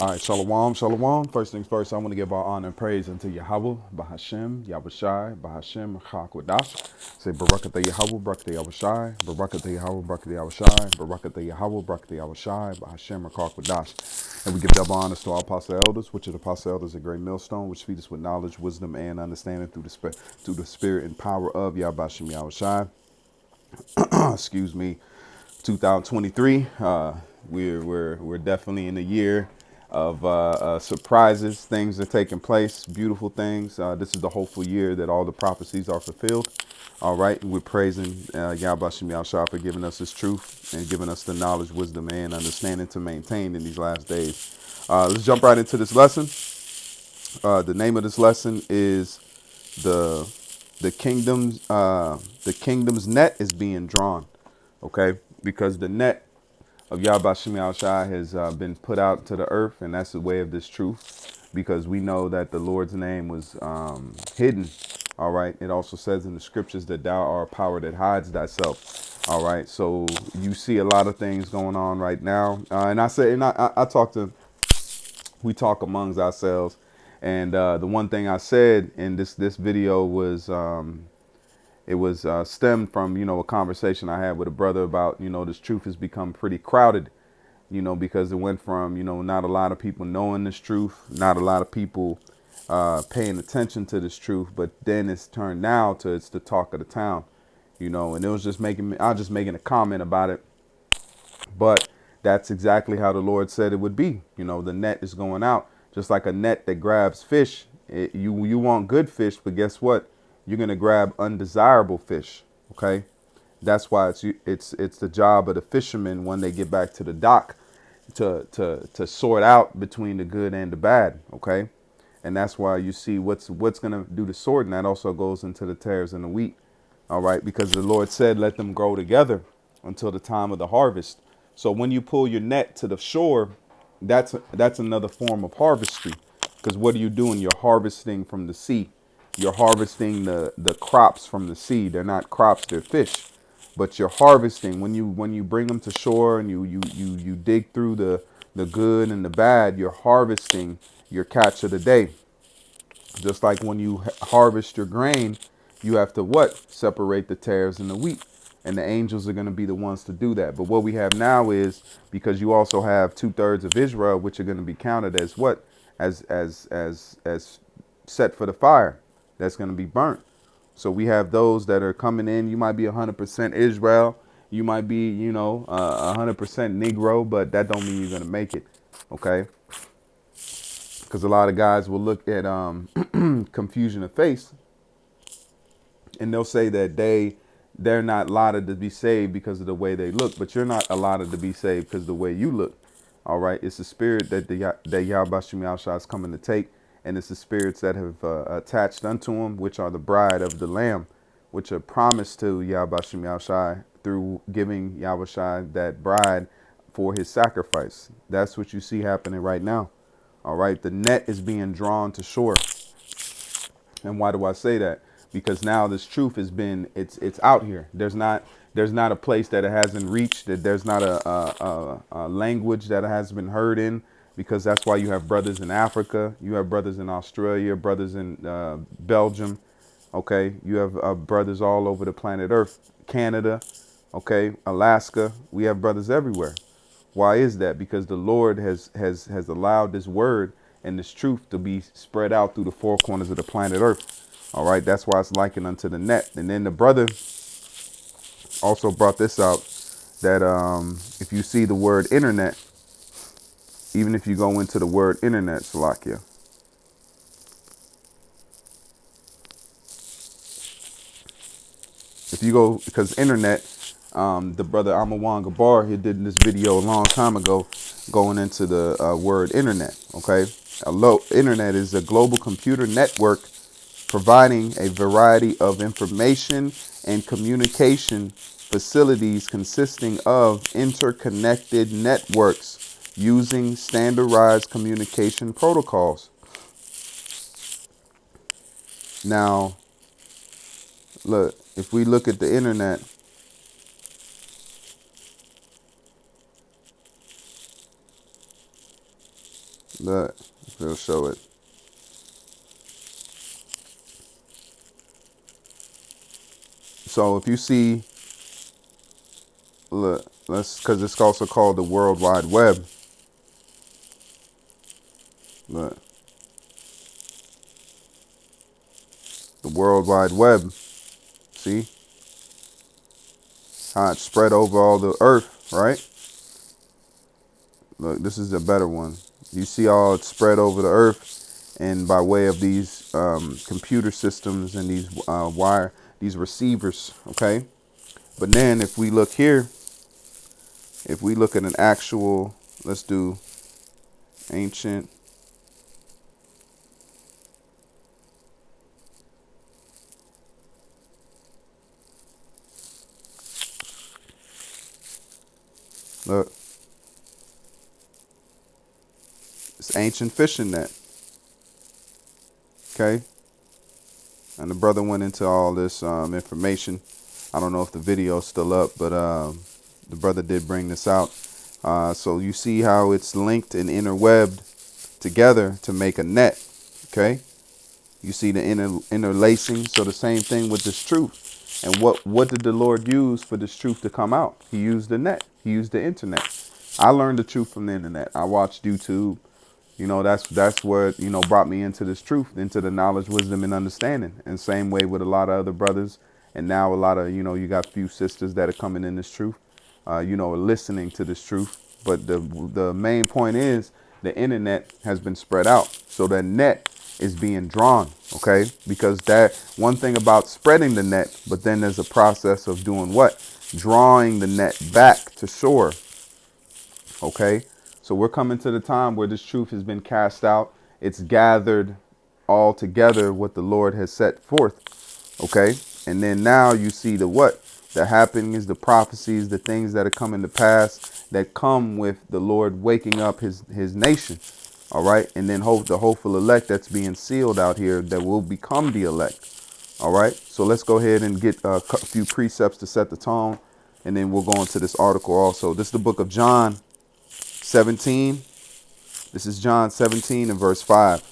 All right, shalom, shalom. First things first, I want to give our honor and praise unto Yahweh, Bahashem, Yahushai, Bahashem, Chakwadash. Say Barakatah Yahweh, Barakatah Yahushai, Barakatah Yahweh, Barakatah Yahushai, Barakatah Yahweh, Barakatah Yahushai, Bahashem, Chakwadash. And we give double honors to our apostle elders, which are the apostle elders, a great millstone, which feed us with knowledge, wisdom, and understanding through the spirit and power of Yahbashim Yahushai. Excuse me. 2023. We're definitely in a year of surprises. Things are taking place, beautiful things. This is the hopeful year that all the prophecies are fulfilled. All right, and we're praising Yahweh Shem Yahshua for giving us His truth and giving us the knowledge, wisdom, and understanding to maintain in these last days. Let's jump right into this lesson. The name of this lesson is the the kingdom's net is being drawn. Okay, because the net of Yahweh Shem Shai has been put out to the earth, and that's the way of this truth, because we know that the Lord's name was hidden. All right, it also says in the scriptures that thou art a power that hides thyself. All right, so you see a lot of things going on right now, and I say, and I talk to, we talk amongst ourselves, and the one thing I said in this video was. It was stemmed from, a conversation I had with a brother about, this truth has become pretty crowded, because it went from, not a lot of people knowing this truth, not a lot of people paying attention to this truth, but then it's turned now to it's the talk of the town, and it was just I was just making a comment about it. But that's exactly how the Lord said it would be. The net is going out, just like a net that grabs fish. You want good fish, but guess what? You're gonna grab undesirable fish. Okay, that's why it's the job of the fishermen when they get back to the dock to sort out between the good and the bad. Okay, and that's why you see what's gonna do the sorting. That also goes into the tares and the wheat. All right, because the Lord said, let them grow together until the time of the harvest. So when you pull your net to the shore, that's another form of harvestry. Because what are you doing? You're harvesting from the sea. You're harvesting the crops from the sea. They're not crops, they're fish. But you're harvesting when you bring them to shore and you dig through the good and the bad, you're harvesting your catch of the day. Just like when you harvest your grain, you have to what? Separate the tares and the wheat. And the angels are going to be the ones to do that. But what we have now is, because you also have 2/3 of Israel, which are going to be counted as what? As set for the fire. That's going to be burnt. So we have those that are coming in. You might be 100% Israel. You might be, 100% Negro, but that don't mean you're going to make it. Okay. Because a lot of guys will look at confusion of face, and they'll say that they're not allotted to be saved because of the way they look, but you're not allotted to be saved because of the way you look. All right, it's the spirit that Yahweh Shem Yahshua is coming to take, and it's the spirits that have attached unto him, which are the bride of the Lamb, which are promised to Yahweh Shem Yahshua through giving Yahweh Shai that bride for his sacrifice. That's what you see happening right now. All right, the net is being drawn to shore. And why do I say that? Because now this truth has been, it's out here. There's not a place that it hasn't reached, that there's not a language that it has been heard in, because that's why you have brothers in Africa, you have brothers in Australia, brothers in Belgium, okay? You have brothers all over the planet Earth, Canada, okay, Alaska. We have brothers everywhere. Why is that? Because the Lord has allowed this word and this truth to be spread out through the four corners of the planet Earth. All right, that's why it's likened unto the net. And then the brother also brought this out, that if you see the word internet, even if you go into the word internet, Salakia, if you go, because internet, the brother Amawan Gabar, he did this video a long time ago going into the word internet. Okay, internet is a global computer network providing a variety of information and communication facilities consisting of interconnected networks using standardized communication protocols. Now, look, if we look at the internet, Look, we'll show it. So if you see, look, let's, because it's also called the World Wide Web. Look, the World Wide Web. See how it's spread over all the earth, right? Look, this is a better one. You see all it's spread over the earth, and by way of these computer systems and these receivers, okay? But then if we look here, if we look at an actual, let's do ancient. Look, it's ancient fishing net, okay? And the brother went into all this information. I don't know if the video is still up, but the brother did bring this out. So you see how it's linked and interwebbed together to make a net, okay? You see the interlacing. So the same thing with this truth. And what did the Lord use for this truth to come out? He used the net. He used the internet. I learned the truth from the internet. I watched YouTube. You know, that's what, you know, brought me into this truth, into the knowledge, wisdom, and understanding. And same way with a lot of other brothers. And now a lot of, you know, you got few sisters that are coming in this truth, you know, listening to this truth. But the main point is the internet has been spread out. So that net is being drawn, okay? Because that one thing about spreading the net, but then there's a process of doing what? Drawing the net back to shore, okay? So we're coming to the time where this truth has been cast out. It's gathered all together what the Lord has set forth, okay? And then now you see the what? The happenings, the prophecies, the things that are coming to pass that come with the Lord waking up his nation. All right. And then the hopeful elect that's being sealed out here that will become the elect. All right. So let's go ahead and get a few precepts to set the tone. And then we'll go into this article also. This is the book of John 17. This is John 17 and verse 5.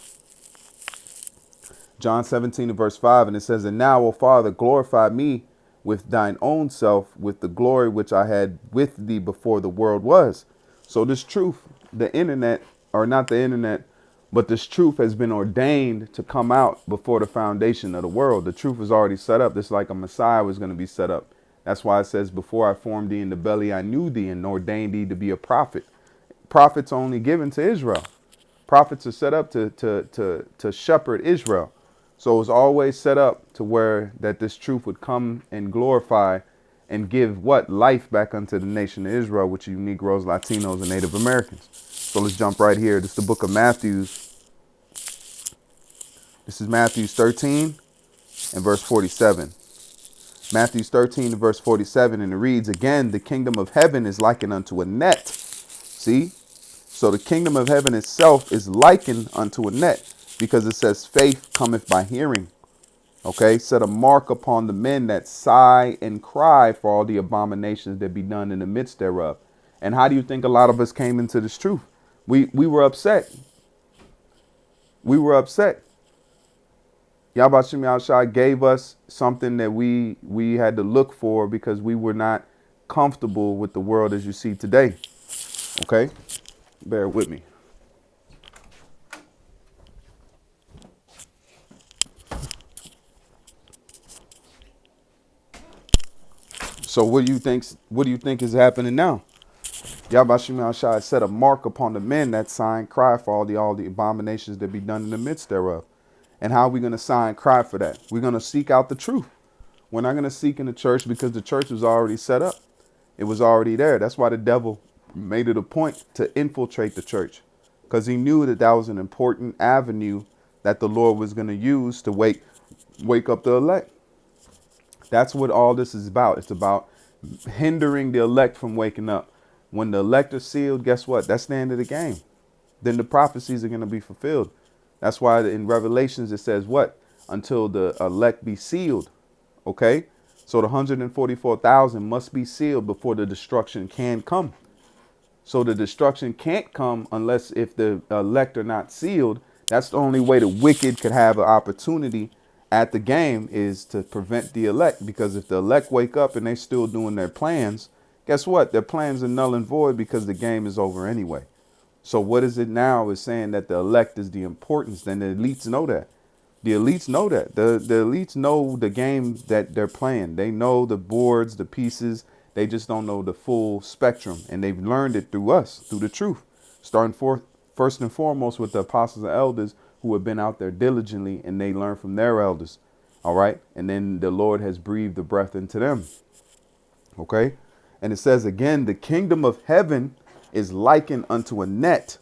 John 17 and verse 5. And it says, "And now, O Father, glorify me with thine own self, with the glory which I had with thee before the world was." So this truth, the internet, or not the internet, but this truth has been ordained to come out before the foundation of the world. The truth is already set up. It's like a Messiah was going to be set up. That's why it says, "Before I formed thee in the belly, I knew thee and ordained thee to be a prophet." Prophets only given to Israel. Prophets are set up to shepherd Israel. So it was always set up to where that this truth would come and glorify and give what? Life back unto the nation of Israel, which are you Negroes, Latinos, and Native Americans. So let's jump right here. This is the book of Matthew. This is Matthew 13 and verse 47. Matthew 13 and verse 47, and it reads, "Again, the kingdom of heaven is likened unto a net." See? So the kingdom of heaven itself is likened unto a net, because it says faith cometh by hearing. Okay, set a mark upon the men that sigh and cry for all the abominations that be done in the midst thereof. And how do you think a lot of us came into this truth? We were upset. We were upset. Yahweh Shem Yahushua gave us something that we had to look for because we were not comfortable with the world as you see today. Okay, bear with me. So what do you think? What do you think is happening now? Yahweh Shem Yahushua set a mark upon the men that sigh and cry for all the abominations that be done in the midst thereof. And how are we going to sigh and cry for that? We're going to seek out the truth. We're not going to seek in the church because the church was already set up. It was already there. That's why the devil made it a point to infiltrate the church, because he knew that that was an important avenue that the Lord was going to use to wake up the elect. That's what all this is about. It's about hindering the elect from waking up. When the elect are sealed, guess what? That's the end of the game. Then the prophecies are going to be fulfilled. That's why in Revelations it says what? Until the elect be sealed. Okay? So the 144,000 must be sealed before the destruction can come. So the destruction can't come unless if the elect are not sealed. That's the only way the wicked could have an opportunity at the game, is to prevent the elect. Because if the elect wake up and they still doing their plans, guess what? Their plans are null and void because the game is over anyway. So what is it now is saying that the elect is the importance. Then the elites know that. The elites know that. The elites know the game that they're playing. They know the boards, the pieces. They just don't know the full spectrum. And they've learned it through us, through the truth. Starting first and foremost with the apostles and elders who have been out there diligently, and they learn from their elders. All right. And then the Lord has breathed the breath into them. Okay. And it says again, the kingdom of heaven is likened unto a net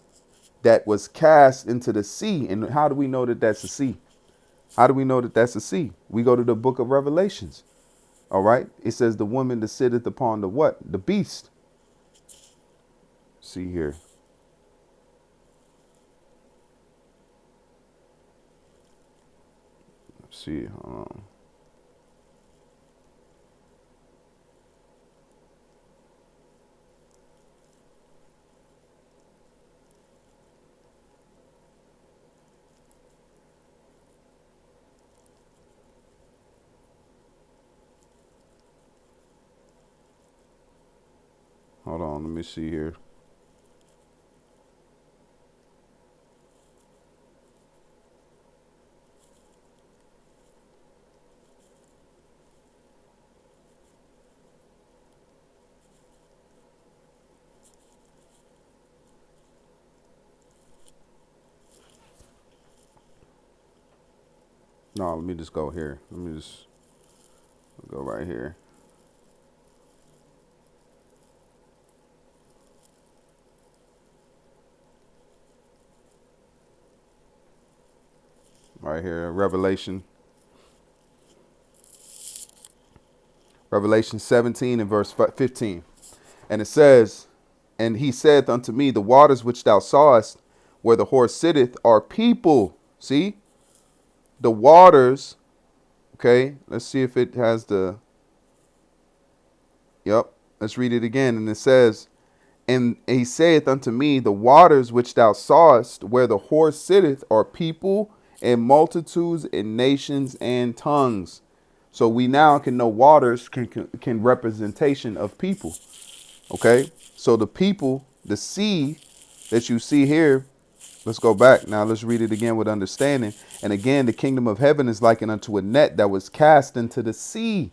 that was cast into the sea. And how do we know that that's a sea? How do we know that that's a sea? We go to the book of Revelations. All right. It says the woman that sitteth upon the what? The beast. See here. Let's see. Hold on. Let me see here. No, let me just go here. Let me just go right here. Right here. Revelation 17 and verse 15. And it says, and he saith unto me, the waters which thou sawest where the horse sitteth are people. See? The waters. Okay. Let's see if it has the. Yep. Let's read it again. And it says, and he saith unto me, the waters which thou sawest where the horse sitteth are people and multitudes and nations and tongues. So we now can know waters can representation of people. Okay. So the people, the sea that you see here, let's go back. Now let's read it again with understanding. And again, the kingdom of heaven is likened unto a net that was cast into the sea.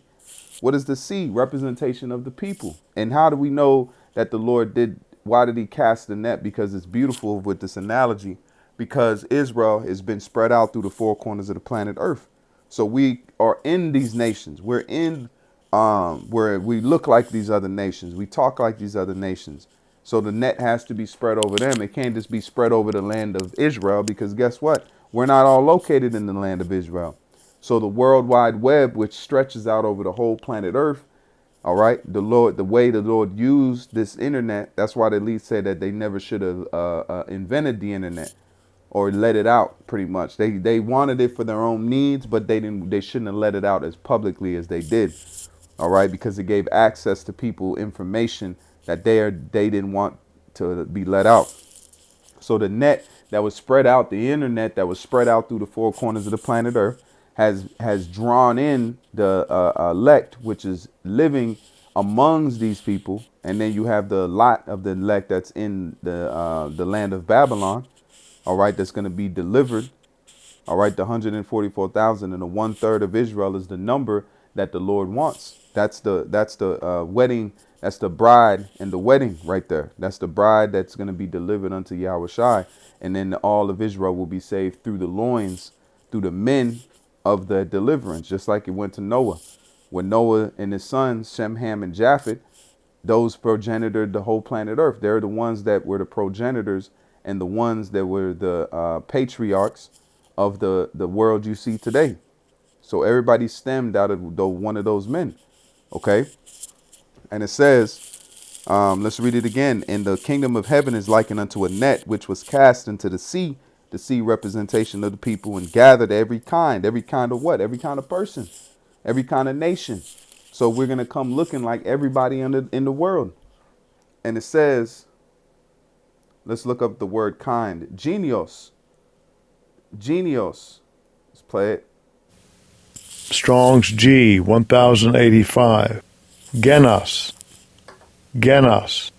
What is the sea? Representation of the people. And how do we know that the Lord did? Why did he cast the net? Because it's beautiful with this analogy. Because Israel has been spread out through the four corners of the planet Earth. So we are in these nations. We're in where we look like these other nations. We talk like these other nations. So the net has to be spread over them. It can't just be spread over the land of Israel, because guess what? We're not all located in the land of Israel. So the World Wide Web, which stretches out over the whole planet Earth, all right, the way the Lord used this internet, that's why the elites say that they never should have invented the internet or let it out. Pretty much, they wanted it for their own needs, but they shouldn't have let it out as publicly as they did. All right, because it gave access to people information that they didn't want to be let out. So the net that was spread out, the internet that was spread out through the four corners of the planet Earth, has drawn in the elect, which is living amongst these people. And then you have the lot of the elect that's in the land of Babylon. All right, that's going to be delivered. All right, the 144,000 and the 1/3 of Israel is the number that the Lord wants. That's the wedding. That's the bride and the wedding right there. That's the bride that's going to be delivered unto Yahushai. And then all of Israel will be saved through the loins, through the men of the deliverance, just like it went to Noah. When Noah and his sons, Shem, Ham, and Japheth, those progenitored the whole planet Earth. They're the ones that were the progenitors and the ones that were the patriarchs of the world you see today. So everybody stemmed out of one of those men. Okay. And it says, let's read it again. And the kingdom of heaven is likened unto a net which was cast into the sea representation of the people, and gathered every kind of what? Every kind of person, every kind of nation. So we're going to come looking like everybody in the world. And it says, Let's look up the word kind. Genios. Genios. Let's play it. Strong's G 1085. Genos. Genos.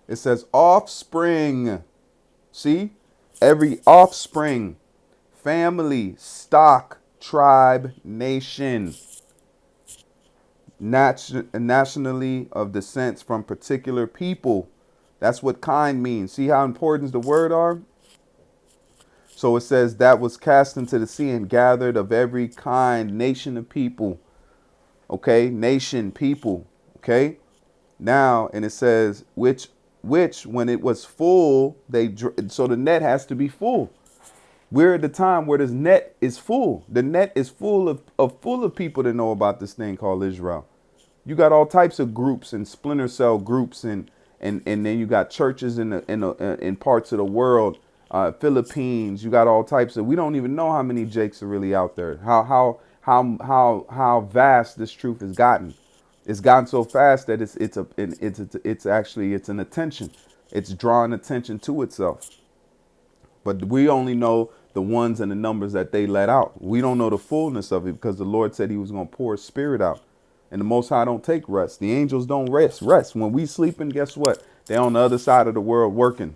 It says offspring. See? Every offspring, family, stock, tribe, nation, nationally of descents from particular people. That's what kind means. See how important the word are? So it says that was cast into the sea and gathered of every kind, nation of people. Okay, nation, people. Okay. Now, and it says which when it was full, so the net has to be full. We're at the time where this net is full. The net is full of people that know about this thing called Israel. You got all types of groups and splinter cell groups, and then you got churches in parts of the world, Philippines. You got all types of. We don't even know how many Jakes are really out there. How vast this truth has gotten. It's gotten so fast that it's an attention. It's drawing attention to itself. But we only know the ones and the numbers that they let out. We don't know the fullness of it because the Lord said he was going to pour his spirit out. And the Most High don't take rest. The angels don't rest. When we sleeping, guess what? They're on the other side of the world working.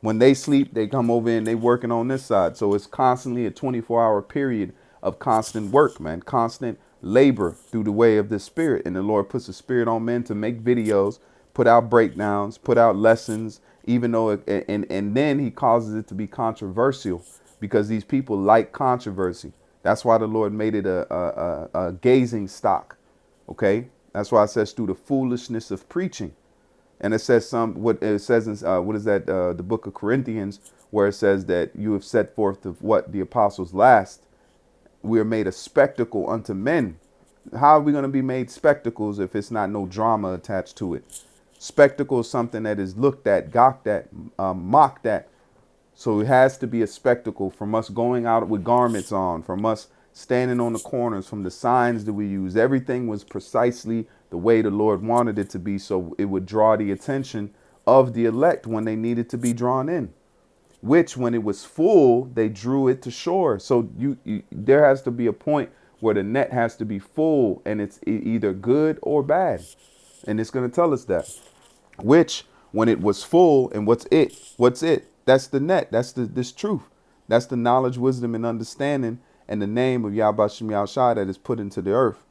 When they sleep, they come over and they working on this side. So it's constantly a 24-hour period of constant work, man. Constant labor through the way of the spirit. And the Lord puts the spirit on men to make videos, put out breakdowns, put out lessons, even though and then he causes it to be controversial because these people like controversy. That's why the Lord made it a gazing stock. OK, that's why it says through the foolishness of preaching. And it says what it says in the book of Corinthians, where it says that you have set forth of what the apostles last. We are made a spectacle unto men. How are we going to be made spectacles if it's not no drama attached to it? Spectacle is something that is looked at, gawked at, mocked at. So it has to be a spectacle from us going out with garments on, from us standing on the corners, from the signs that we use. Everything was precisely the way the Lord wanted it to be, so it would draw the attention of the elect when they needed to be drawn in. Which, when it was full, they drew it to shore. So there has to be a point where the net has to be full, and it's either good or bad. And it's going to tell us that. Which, when it was full, and what's it? What's it? That's the net. That's this truth. That's the knowledge, wisdom, and understanding, and the name of Yahweh Shem Yahushua that is put into the earth.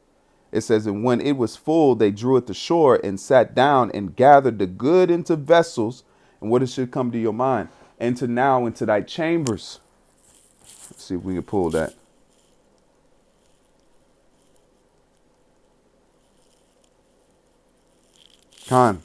It says, and when it was full, they drew it to shore and sat down and gathered the good into vessels. And what it should come to your mind? Enter now into thy chambers. Let's see if we can pull that. Khan.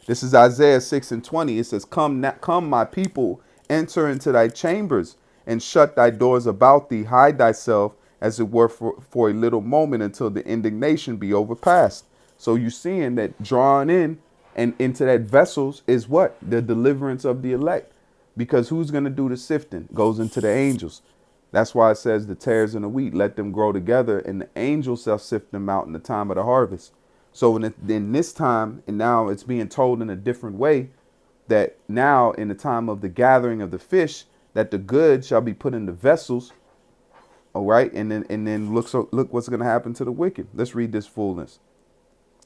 This is Isaiah 6:20. It says, come, my people, enter into thy chambers and shut thy doors about thee. Hide thyself, as it were, for a little moment until the indignation be overpast. So you're seeing that drawing in and into that vessels is what? The deliverance of the elect. Because who's going to do the sifting? Goes into the angels. That's why it says the tares and the wheat, let them grow together, and the angels shall sift them out in the time of the harvest. So in this time, and now it's being told in a different way, that now in the time of the gathering of the fish, that the good shall be put in the vessels. All right. And then look what's going to happen to the wicked. Let's read this fullness.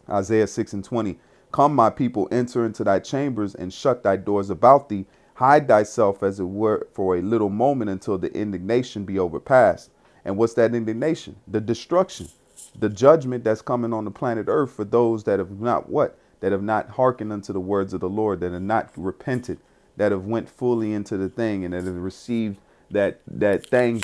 Isaiah 6:20. Come, my people, enter into thy chambers and shut thy doors about thee. Hide thyself, as it were, for a little moment until the indignation be overpast. And what's that indignation? The destruction, the judgment that's coming on the planet Earth for those that have not what? That have not hearkened unto the words of the Lord, that have not repented, that have went fully into the thing, and that have received that thing.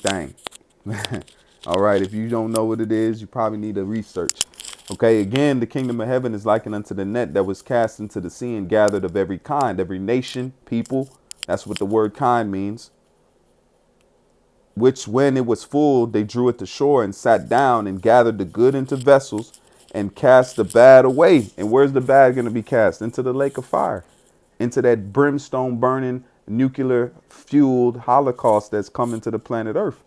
All right. If you don't know what it is, you probably need to research. OK, again, the kingdom of heaven is likened unto the net that was cast into the sea and gathered of every kind, every nation, people. That's what the word kind means. Which, when it was full, they drew it to shore and sat down and gathered the good into vessels and cast the bad away. And where's the bad going to be cast? Into the lake of fire, into that brimstone burning, nuclear fueled holocaust that's coming to the planet Earth.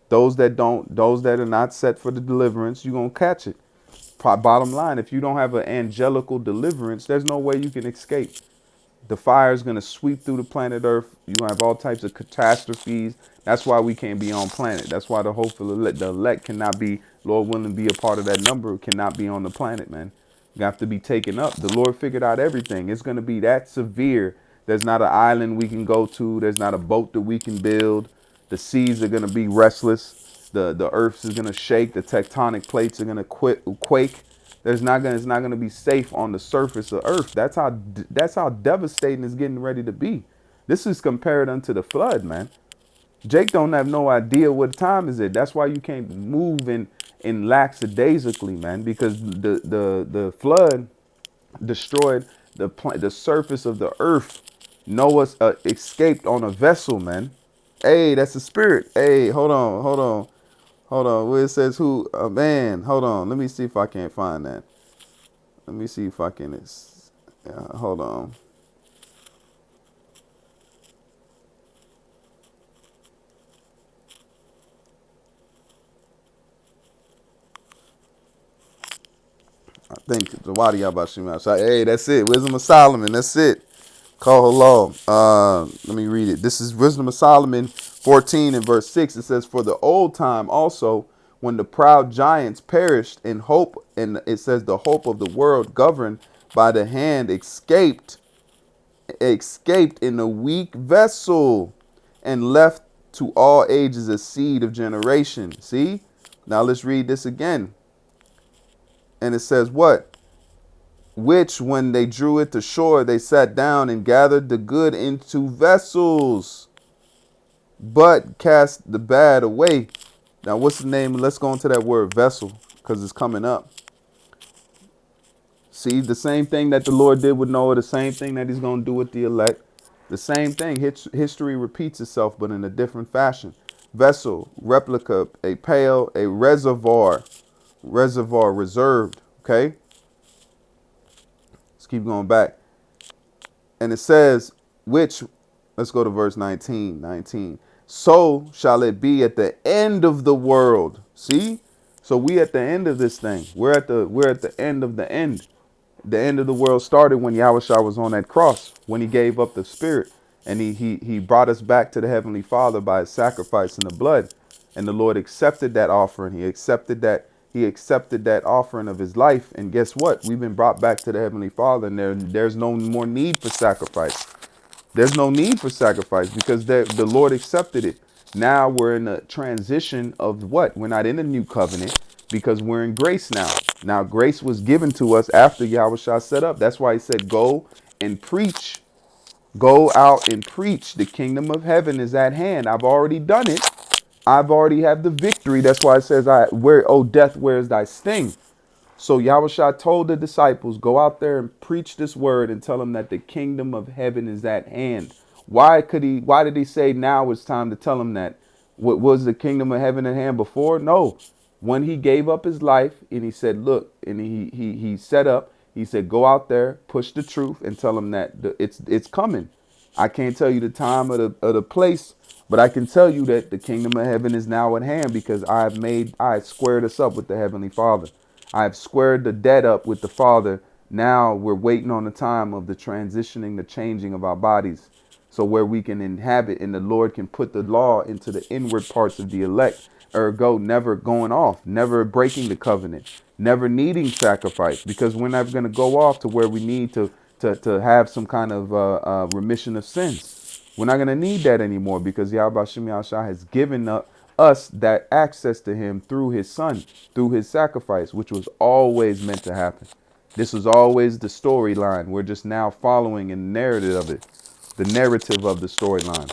Those that are not set for the deliverance, you're going to catch it. Bottom line, if you don't have an angelical deliverance, there's no way you can escape. The fire is going to sweep through the planet Earth. You're going to have all types of catastrophes. That's why we can't be on planet. That's why the hopeful elect, the elect cannot be, Lord willing, be a part of that number, cannot be on the planet, man. You have to be taken up. The Lord figured out everything. It's going to be that severe. There's not an island we can go to. There's not a boat that we can build. The seas are going to be restless. The earth is going to shake. The tectonic plates are going to quake. It's not going to be safe on the surface of earth. That's how devastating it's getting ready to be. This is compared unto the flood, man. Jake don't have no idea what time is it. That's why you can't move in lackadaisically, man, because the flood destroyed the surface of the earth. Noah escaped on a vessel, man. Hey, that's a spirit. Hey, hold on. Where it says who? Man, hold on. Let me see if I can't find that. Let me see if I can. Hold on. I think the Wadi Yabashim. Hey, that's it. Wisdom of Solomon. That's it. Call her law. Let me read it. This is Wisdom of Solomon 14 and verse 6. It says, for the old time also, when the proud giants perished in hope, and it says the hope of the world governed by the hand escaped in a weak vessel and left to all ages a seed of generation. See? Now let's read this again. And it says what? Which when they drew it to shore, they sat down and gathered the good into vessels, but cast the bad away. Now, what's the name? Let's go into that word vessel, because it's coming up. See, the same thing that the Lord did with Noah, the same thing that he's going to do with the elect. The same thing. History repeats itself, but in a different fashion. Vessel, replica, a pail, a reservoir reserved. Okay. Let's keep going back. And it says, which, let's go to verse 19. So shall it be at the end of the world. See? So we at the end of this thing. We're at the end of the end. The end of the world started when Yahushua was on that cross, when he gave up the spirit, and he brought us back to the Heavenly Father by his sacrifice in the blood. And the Lord accepted that offering. He accepted that offering of his life. And guess what? We've been brought back to the Heavenly Father, and there's no more need for sacrifice. There's no need for sacrifice because the Lord accepted it. Now we're in a transition of what? We're not in a new covenant because we're in grace now. Now grace was given to us after Yahushua set up. That's why he said, go and preach. Go out and preach. The kingdom of heaven is at hand. I've already done it. I've already had the victory. That's why it says, oh death, where is thy sting? So Yahushua told the disciples, go out there and preach this word and tell them that the kingdom of heaven is at hand. Why did he say now it's time to tell them that? What was the kingdom of heaven at hand before? No. When he gave up his life and he said, look, and he set up, he said, go out there, push the truth and tell them that it's coming. I can't tell you the time or the place, but I can tell you that the kingdom of heaven is now at hand because I squared us up with the Heavenly Father. I've squared the debt up with the Father. Now we're waiting on the time of the transitioning, the changing of our bodies. So where we can inhabit and the Lord can put the law into the inward parts of the elect. Ergo, never going off, never breaking the covenant, never needing sacrifice, because we're never going to go off to where we need to have some kind of remission of sins. We're not going to need that anymore because Yahweh Shem Yahushua has given us that access to him through his son, through his sacrifice, which was always meant to happen. This was always the storyline. We're just now following in the narrative of it, the narrative of the storyline.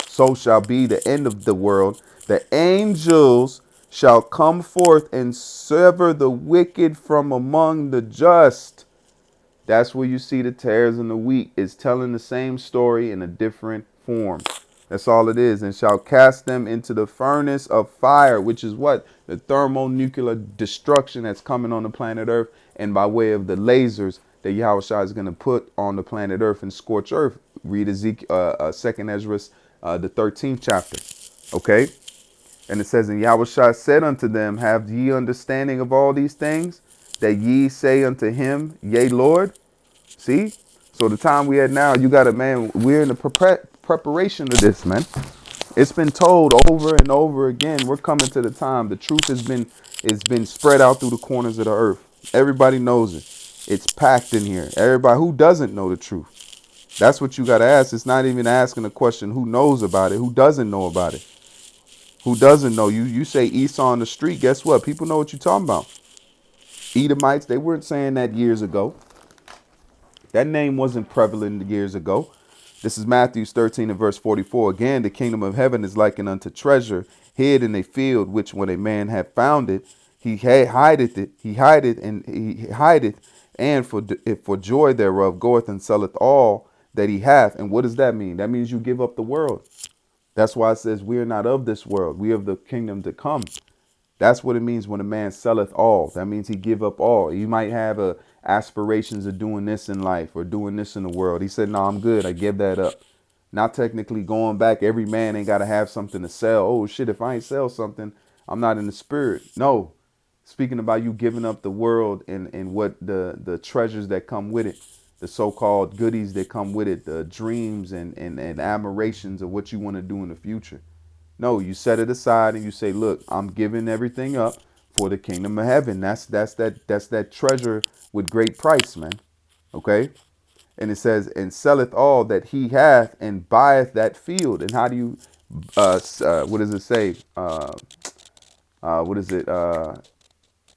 So shall be the end of the world. The angels shall come forth and sever the wicked from among the just. That's where you see the tares and the wheat. It's telling the same story in a different form. That's all it is. And shall cast them into the furnace of fire, which is what? The thermonuclear destruction that's coming on the planet Earth. And by way of the lasers that Yahushua is going to put on the planet Earth and scorch Earth. Read Ezekiel, 2nd Ezra, the 13th chapter. Okay. And it says, and Yahushua said unto them, have ye understanding of all these things? That ye say unto him, yea, Lord. See? So the time we at now, you got to, man, we're in the preparation of this, man. It's been told over and over again. We're coming to the time. The truth it's been spread out through the corners of the earth. Everybody knows it. It's packed in here. Everybody who doesn't know the truth. That's what you got to ask. It's not even asking the question who knows about it, who doesn't know about it. Who doesn't know? You say Esau on the street, guess what? People know what you're talking about. Edomites, they weren't saying that years ago. That name wasn't prevalent years ago. This is Matthew 13 and verse 44. Again, the kingdom of heaven is likened unto treasure hid in a field, which when a man hath found it, he hideth it. He hideth, and for joy thereof goeth and selleth all that he hath. And what does that mean? That means you give up the world. That's why it says we are not of this world. We are of the kingdom to come. That's what it means when a man selleth all. That means he give up all. You might have aspirations of doing this in life or doing this in the world. He said, no, I'm good. I give that up. Not technically going back. Every man ain't got to have something to sell. Oh, shit, if I ain't sell something, I'm not in the spirit. No. Speaking about you giving up the world and what the treasures that come with it, the so-called goodies that come with it, the dreams and admirations of what you want to do in the future. No, you set it aside and you say, look, I'm giving everything up for the kingdom of heaven. That's that treasure with great price, man. Okay. And it says, and selleth all that he hath and buyeth that field. And how do you, what does it say? What is it?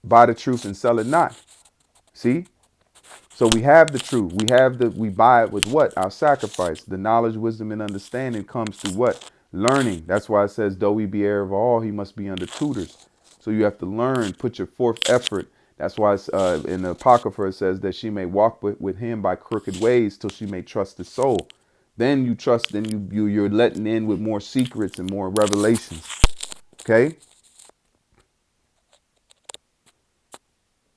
Buy the truth and sell it not. See? So we have the truth. We buy it with what? Our sacrifice. The knowledge, wisdom, and understanding comes through what? Learning. That's why it says, though we be heir of all, he must be under tutors. So you have to learn, put your forth effort. That's why it's, in the Apocrypha it says that she may walk with him by crooked ways till she may trust his soul. Then you trust, then you're letting in with more secrets and more revelations. Okay?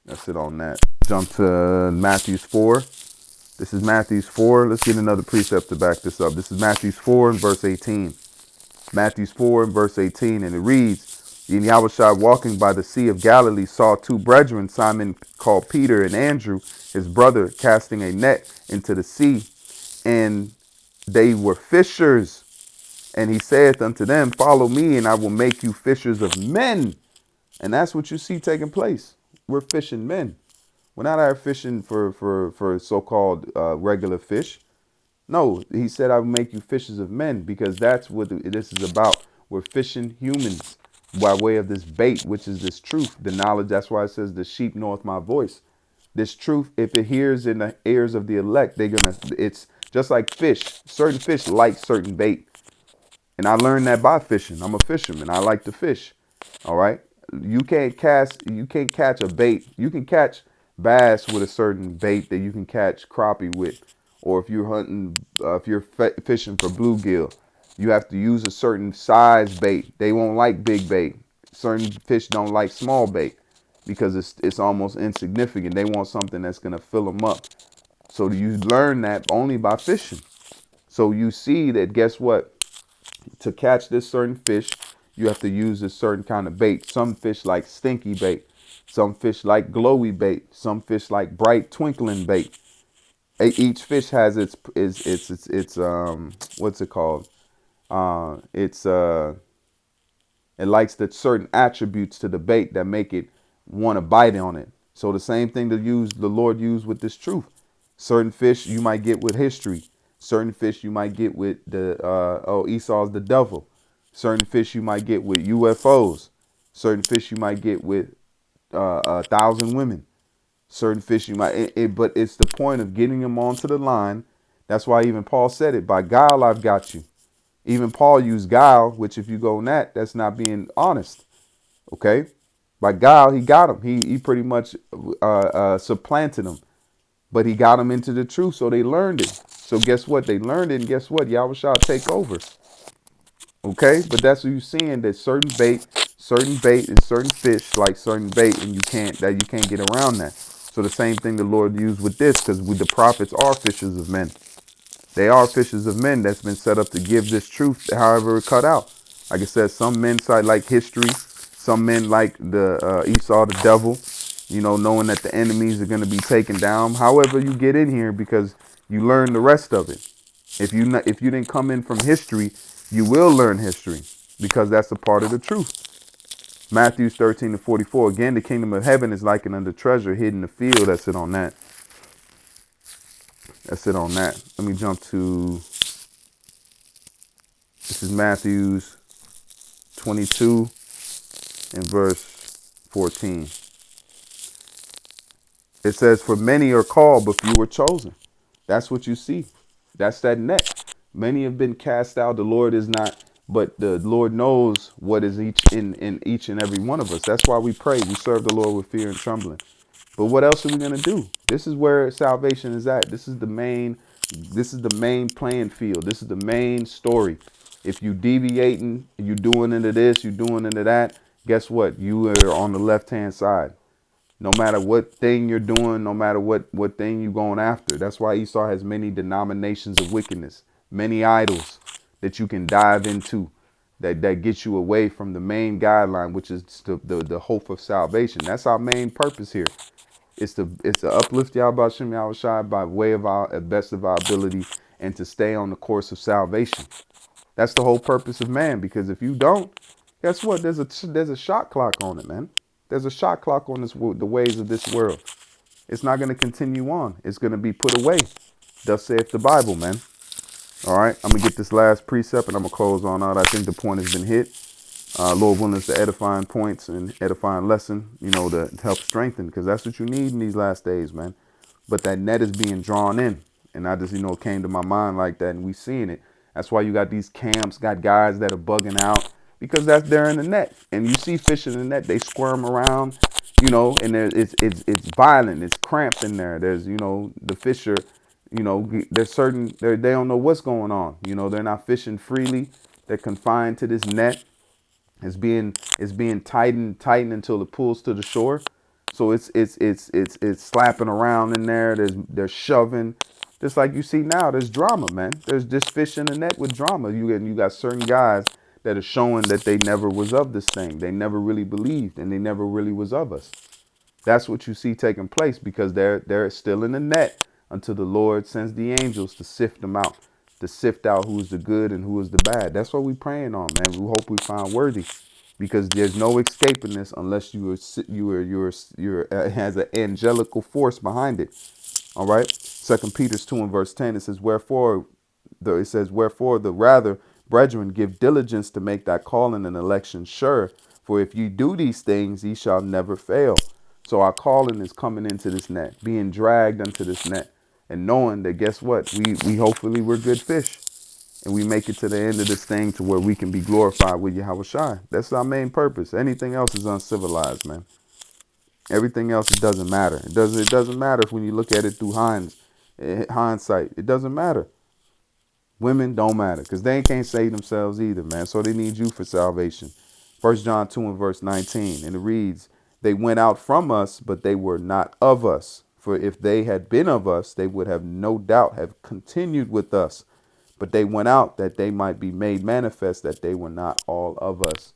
That's it on that. Jump to Matthew 4. This is Matthew 4. Let's get another precept to back this up. This is Matthew 4 and verse 18. Matthew 4 and verse 18. And it reads, and Yahushua walking by the Sea of Galilee saw two brethren, Simon called Peter and Andrew, his brother, casting a net into the sea. And they were fishers. And he saith unto them, follow me, and I will make you fishers of men. And that's what you see taking place. We're fishing men. We're not out fishing for so-called regular fish. No, he said, I will make you fishers of men, because that's what this is about. We're fishing humans by way of this bait, which is this truth, the knowledge. That's why it says the sheep knoweth my voice. This truth, if it hears in the ears of the elect, it's just like fish. Certain fish like certain bait. And I learned that by fishing. I'm a fisherman. I like to fish. All right. You can't catch a bait. You can catch bass with a certain bait that you can catch crappie with. Or if you're hunting, if you're fishing for bluegill, you have to use a certain size bait. They won't like big bait. Certain fish don't like small bait because it's almost insignificant. They want something that's going to fill them up. So you learn that only by fishing. So you see that, guess what? To catch this certain fish, you have to use a certain kind of bait. Some fish like stinky bait. Some fish like glowy bait. Some fish like bright twinkling bait. Each fish has its what's it called? It likes the certain attributes to the bait that make it want to bite on it. So the same thing the Lord used with this truth. Certain fish you might get with history. Certain fish you might get with Esau's the devil. Certain fish you might get with UFOs. Certain fish you might get with 1,000 women. Certain fish you might, but it's the point of getting them onto the line. That's why even Paul said it, by guile I've got you. Even Paul used guile, which if you go on that's not being honest. Okay. By guile, he got him. He pretty much supplanted them, but he got them into the truth. So they learned it. So guess what? They learned it. And guess what? Yahushua take over. Okay. But that's what you're seeing, that certain bait and certain fish like certain bait, and you can't get around that. So the same thing the Lord used with this, because the prophets are fishers of men. They are fishers of men that's been set up to give this truth, however it cut out. Like I said, some men side like history. Some men like the Esau, the devil, knowing that the enemies are going to be taken down. However you get in here, because You learn the rest of it. If you didn't come in from history, you will learn history because that's a part of the truth. Matthew 13:44. Again, the kingdom of heaven is likened unto treasure hidden in the field. That's it on that. That's it on that. Let me jump to, this is Matthew's 22 and verse 14. It says, for many are called, but few are chosen. That's what you see. That's that net. Many have been cast out. The Lord is not, but the Lord knows what is in each and every one of us. That's why we pray. We serve the Lord with fear and trembling. But what else are we going to do? This is where salvation is at. This is the main playing field. This is the main story. If you deviating, you doing into this, you doing into that, guess what? You are on the left-hand side. No matter what thing you're doing, no matter what thing you're going after. That's why Esau has many denominations of wickedness, many idols that you can dive into that get you away from the main guideline, which is the hope of salvation. That's our main purpose here. It's to uplift Yahweh Shem Yahushai by way of our best of our ability and to stay on the course of salvation. That's the whole purpose of man, because if you don't, guess what? There's a shot clock on it, man. There's a shot clock on the ways of this world. It's not going to continue on. It's going to be put away. Thus saith the Bible, man. All right, I'm going to get this last precept and I'm going to close on out. I think the point has been hit. Lord willing, it's the edifying points and edifying lesson, to help strengthen, because that's what you need in these last days, man. But that net is being drawn in. And I just, it came to my mind like that, and we seeing it. That's why you got these camps, got guys that are bugging out, because they're in the net. And you see fish in the net, they squirm around, and it's violent, it's cramped in there. There's, the fish are, there's certain, they don't know what's going on. They're not fishing freely. They're confined to this net. It's being tightened until it pulls to the shore. So it's slapping around in there. They're shoving. Just like you see now, there's drama, man. There's just fish in the net with drama. You got certain guys that are showing that they never was of this thing. They never really believed, and they never really was of us. That's what you see taking place, because they're still in the net until the Lord sends the angels to sift them out, to sift out who's the good and who is the bad. That's what we're praying on, man. We hope we find worthy, because there's no escaping this unless you're has an angelical force behind it. All right. 2 Peter 2 and verse 10, it says, wherefore the rather, brethren, give diligence to make thy calling and election sure. For if you do these things, ye shall never fail. So our calling is coming into this net, being dragged into this net, and knowing that, guess what? We hopefully we're good fish, and we make it to the end of this thing to where we can be glorified with Yahweh Shai. That's our main purpose. Anything else is uncivilized, man. Everything else, it doesn't matter. It doesn't matter if when you look at it through hindsight. It doesn't matter. Women don't matter, because they can't save themselves either, man. So they need you for salvation. 1 John 2 and verse 19, and it reads, they went out from us, but they were not of us. For if they had been of us, they would have no doubt have continued with us. But they went out that they might be made manifest that they were not all of us.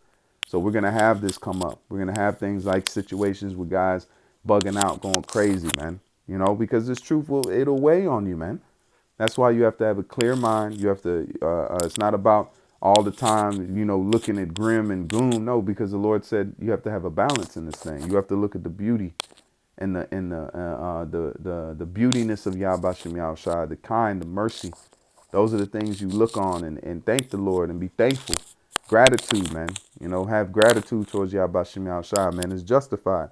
So we're going to have this come up. We're going to have things like situations with guys bugging out, going crazy, man. Because this truth it'll weigh on you, man. That's why you have to have a clear mind. You have to, it's not about all the time, looking at grim and gloom. No, because the Lord said you have to have a balance in this thing. You have to look at the beauty and the beautiness of Yahweh Shem Yahushai, the kind, the mercy. Those are the things you look on and thank the Lord and be thankful. Gratitude, man. Have gratitude towards Yahweh Shem Yahushai, man. It's justified.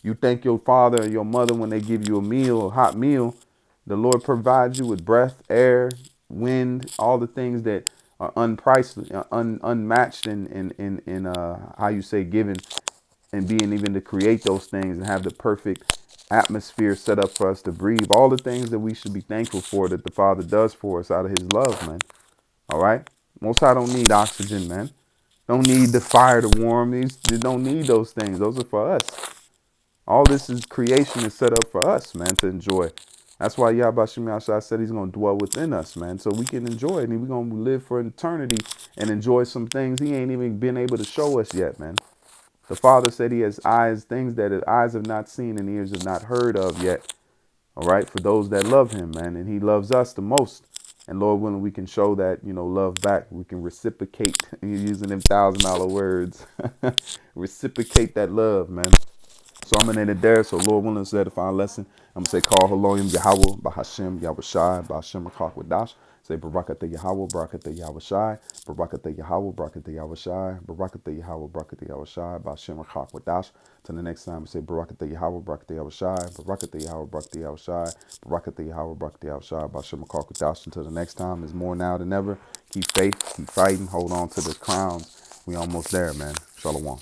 You thank your father and your mother when they give you a meal, a hot meal. The Lord provides you with breath, air, wind, all the things that are unpriced, unmatched in how you say given, and being even to create those things and have the perfect atmosphere set up for us to breathe. All the things that we should be thankful for that the Father does for us out of his love, man. All right. Most High don't need oxygen, man. Don't need the fire to warm these. They don't need those things. Those are for us. All this is creation is set up for us, man, to enjoy. That's why Yahweh Shem Yahushua said he's going to dwell within us, man, so we can enjoy it. And we're going to live for eternity and enjoy some things he ain't even been able to show us yet, man. The Father said he has eyes, things that his eyes have not seen and ears have not heard of yet. All right. For those that love him, man. And he loves us the most. And Lord willing, we can show that, love back. We can reciprocate. You're using them $1,000 words. Reciprocate that love, man. So I'm gonna end it there. So Lord willing, said the final lesson. I'm gonna say call Haloyim Yahweh Bahashem Yahweh Shai Bahashem Rakak Wadash. Say Barakatah Yahweh Barakatah Yahweh Shai Barakatah Yahweh Barakatah Yahweh Shai Barakatah Yahweh Barakatah Yahweh Shai Bahashem Rakak Wadash. Till the next time, say Barakatah Yahweh Barakatah Yahweh Shai Barakatah Yahweh Barakatah Yahweh Shai Barakatah Yahweh Barakatah Yahweh Shai Bahashem Rakak Wadash. Until the next time, is more now than ever. Keep faith, keep fighting, hold on to the crowns. We almost there, man. Shalom.